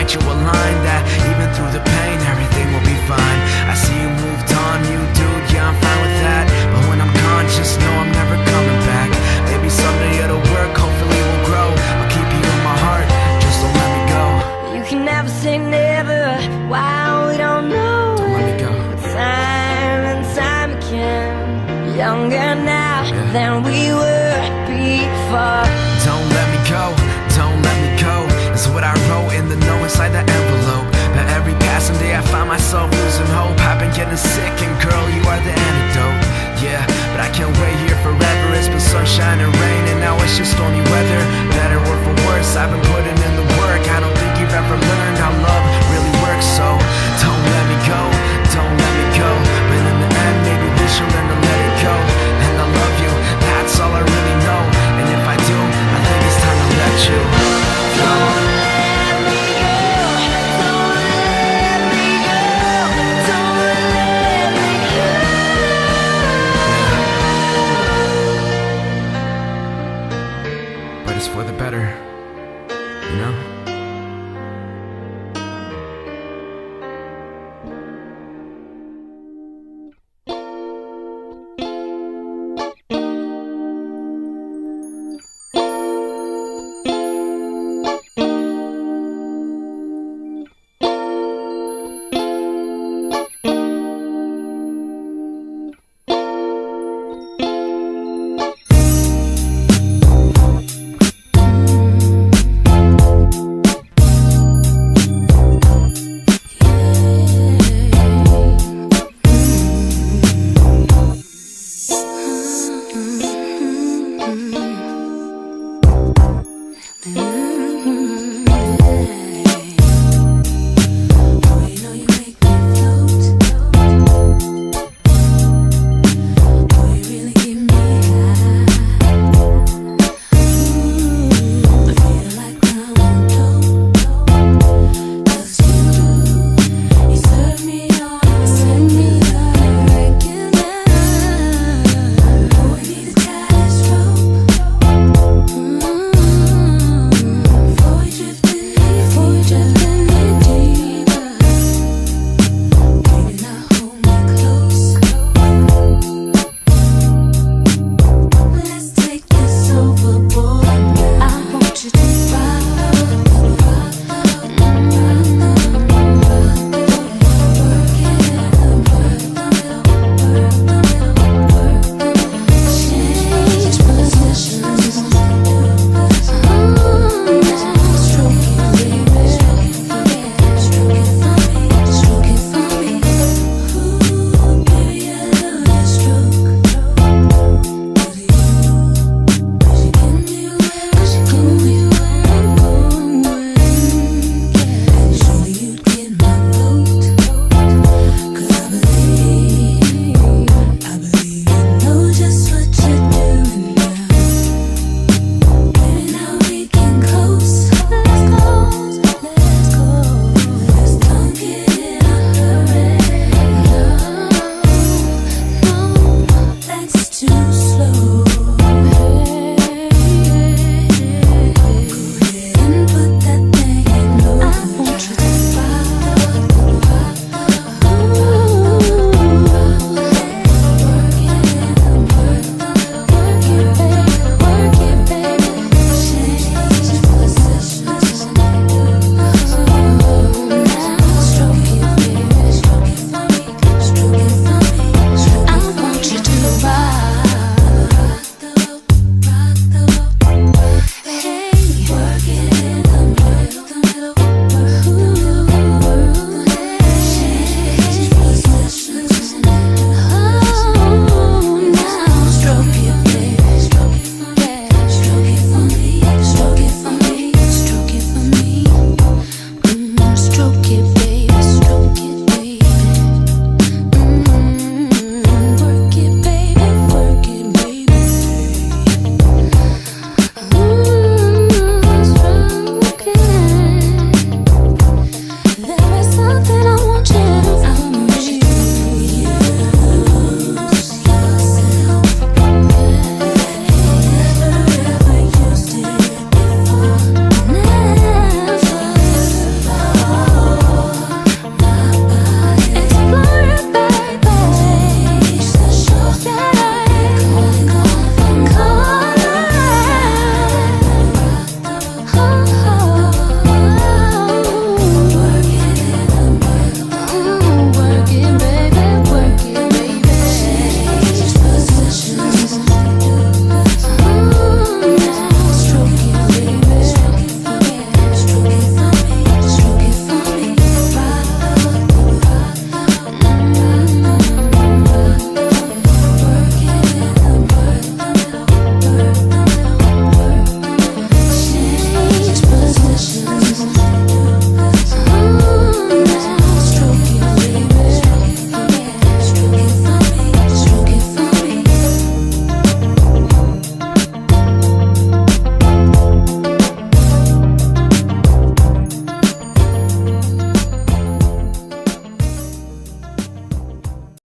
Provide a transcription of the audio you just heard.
get you aligned, that even through the pain, everything will be fine. I see you moved on, you dude, yeah, I'm fine with that. But when I'm gone, just know I'm never coming back. Maybe someday it'll work, hopefully we'll grow. I'll keep you in my heart, just don't let me go. You can never say never, wow, we don't know. Don't let me go. But time and time again, younger now than we were before. Don't let me go, don't let me go, is what I wrote in the note inside the envelope. But every passing day I find myself losing hope. I've been getting sick and girl, you are the antidote. Yeah, but I can't wait here forever. It's been sunshine and rain and now it's just stormy weather. Better or for worse, I've been putting in the work. I don't think you've ever learned how love really works. So don't let me go, don't let me go. But in the end, maybe we should learn to let it go. And I love you, that's all I really know. And if I do, I think it's time to let you go. Don't let me go, don't let me go, don't let me go. But it's for the better, you know? Mm-hmm.